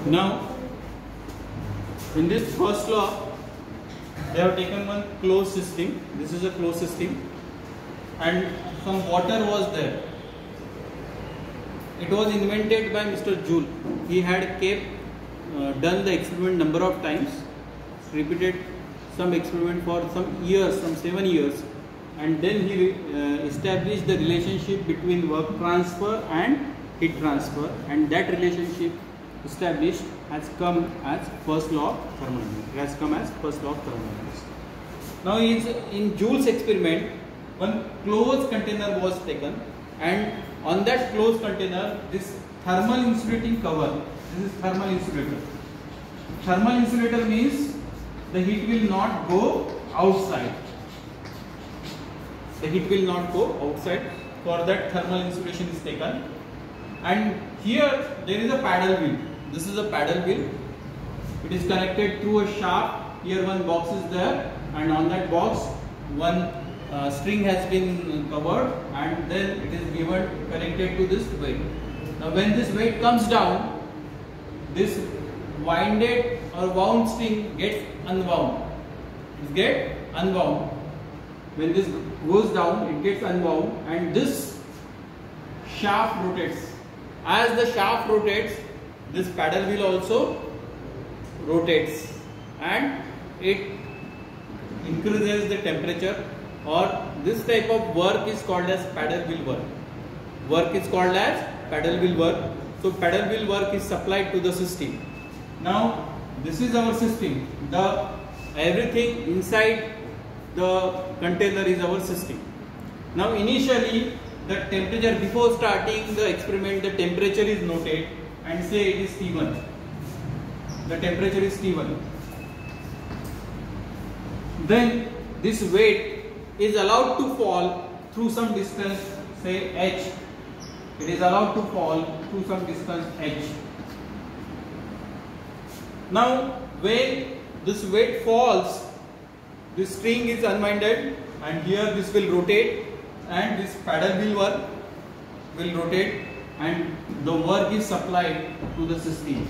Now, in this first law, they have taken one closed system. This is a closed system, and some water was there. It was invented by Mr. Joule. He had done the experiment number of times, repeated some experiment for some years, some 7 years, and then he established the relationship between work transfer and heat transfer, and that relationship established has come as first law of thermodynamics. Now in Joule's experiment, one closed container was taken, and on that closed container, this thermal insulating cover, this is thermal insulator. Thermal insulator means the heat will not go outside. The heat will not go outside. For that, thermal insulation is taken. And here there is a paddle wheel. This is a paddle wheel. It is connected through a shaft. Here one box is there, and on that box one string has been covered, and then it is given connected to this weight. Now when this weight comes down, this winded or wound string gets unwound. It gets unwound. When this goes down, it gets unwound, and this shaft rotates. As the shaft rotates, this paddle wheel also rotates, and it increases the temperature, or this type of work is called as paddle wheel work. Work is called as paddle wheel work. So paddle wheel work is supplied to the system. Now this is our system. Everything inside the container is our system. Now initially the temperature, before starting the experiment, the temperature is noted, and say it is T1. The temperature is T1. Then this weight is allowed to fall through some distance, say h. It is allowed to fall through some distance h. Now when this weight falls, this string is unwinded, and here this will rotate, and this paddle wheel work will rotate, and the work is supplied to the system.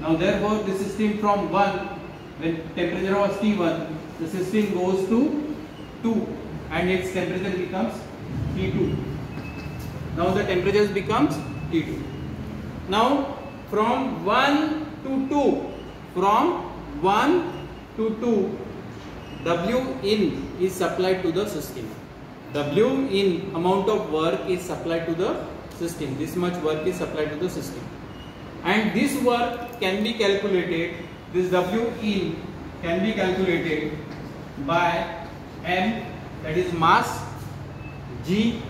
Now therefore the system from 1, when temperature was T1, the system goes to 2, and its temperature becomes T2. Now the temperature becomes T2. Now from 1 to 2, W in is supplied to the system. W in amount of work is supplied to the system. This much work is supplied to the system. And this work can be calculated, this W in can be calculated by M, that is mass, G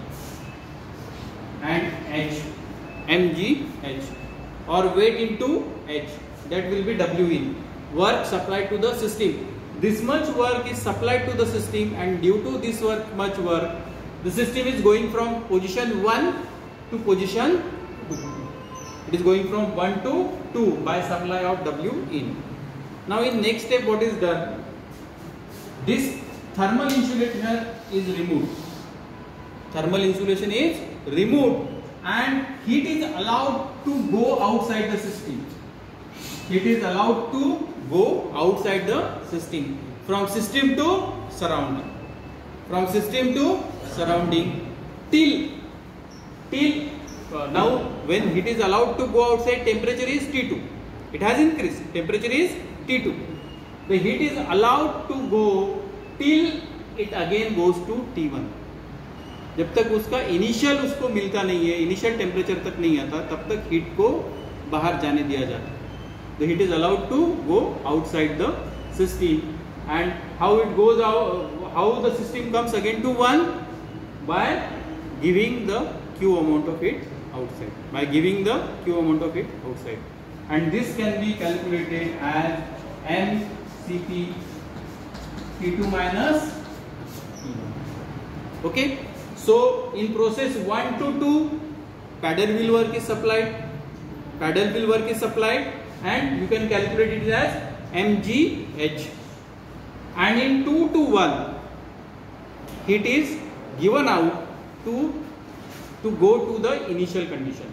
and H, mg H, or weight into H, that will be W in. Work supplied to the system. This much work is supplied to the system, and due to this much work, the system is going from position 1 to position 2. It is going from 1 to 2 by supply of W in. Now in next step, what is done? This thermal insulation is removed. Thermal insulation is removed, and heat is allowed to go outside the system. It is allowed to go outside the system, from system to surrounding, till now when heat is allowed to go outside, temperature is T2. It has increased, temperature is T2. The heat is allowed to go till it again goes to T1. जब तक उसका initial उसको मिलता नहीं है, initial temperature तक नहीं आता, तब तक हीट को बाहर जाने दिया जाता है. The heat is allowed to go outside the system, and how it goes out, how the system comes again to 1, by giving the Q amount of it outside. And this can be calculated as mCp T2 minus T1. Okay. So in process 1 to 2, paddle wheel work is supplied. And you can calculate it as mgh. And in 2 to 1, heat is given out to go to the initial condition,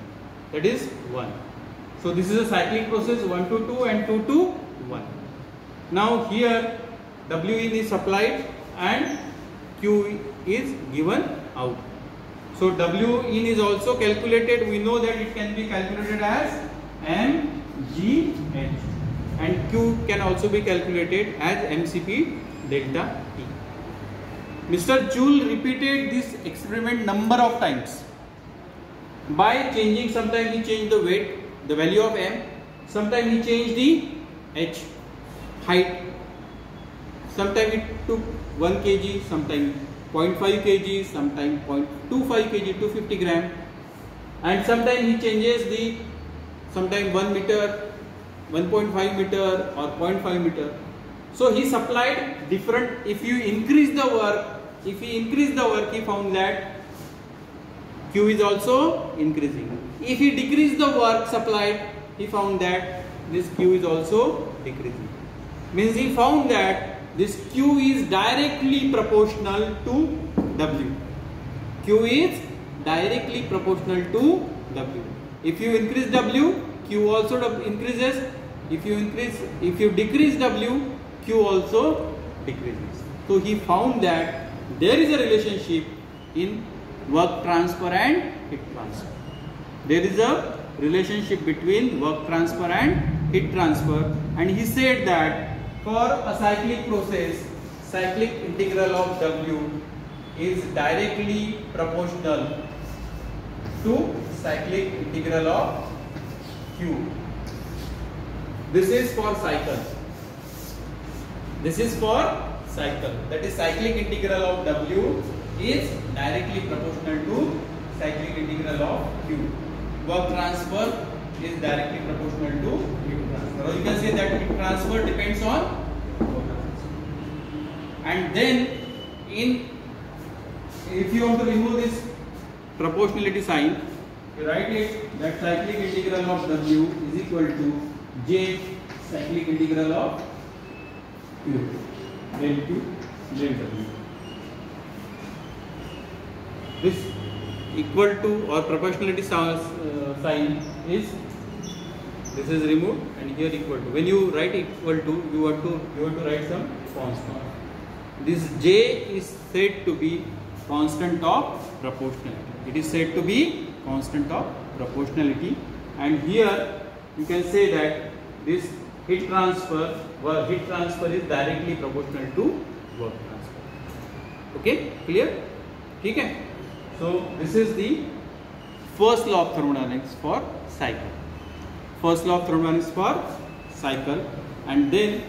that is 1. So this is a cyclic process, 1 to 2 and 2 to 1. Now here W in is supplied and Q is given out. So W in is also calculated. We know that it can be calculated as mgh, and Q can also be calculated as mCp delta T. Mr. Joule repeated this experiment number of times by changing. Sometimes he changed the weight, the value of m, sometimes he changed the h, height, sometimes it took 1 kg, sometimes 0.5 kg, sometimes 0.25 kg, 250 gram, and sometimes he changes the, sometimes 1 meter, 1.5 meter or 0.5 meter. So he supplied different. If you increase the work, he found that Q is also increasing. If he decreased the work supplied, he found that this Q is also decreasing. Means he found that this Q is directly proportional to W. Q is directly proportional to W. If you increase W, Q also increases. If you decrease W, Q also decreases. So he found that there is a relationship in work transfer and heat transfer. There is a relationship between work transfer and heat transfer, and he said that for a cyclic process, cyclic integral of W is directly proportional to cyclic integral of Q. This is for cycle. This is for cycle. That is, cyclic integral of W is directly proportional to cyclic integral of Q. Work transfer is directly proportional to heat transfer. Or you can say that heat transfer depends on work transfer. And then, if you want to remove this proportionality sign, you write it that cyclic integral of W is equal to J cyclic integral of Q, del Q, del W. This equal to or proportionality sign is, this is removed and here equal to. When you write equal to, you have to write some constant. This J is said to be constant of proportionality. It is said to be constant of proportionality, and here you can say that this heat transfer is directly proportional to work transfer. Okay, clear? Okay. So this is the first law of thermodynamics for cycle. First law of thermodynamics for cycle, and then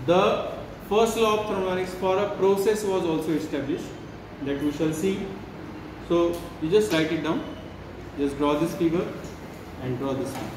the first law of thermodynamics for a process was also established, that we shall see. So you just write it down. Just draw this figure and draw this one.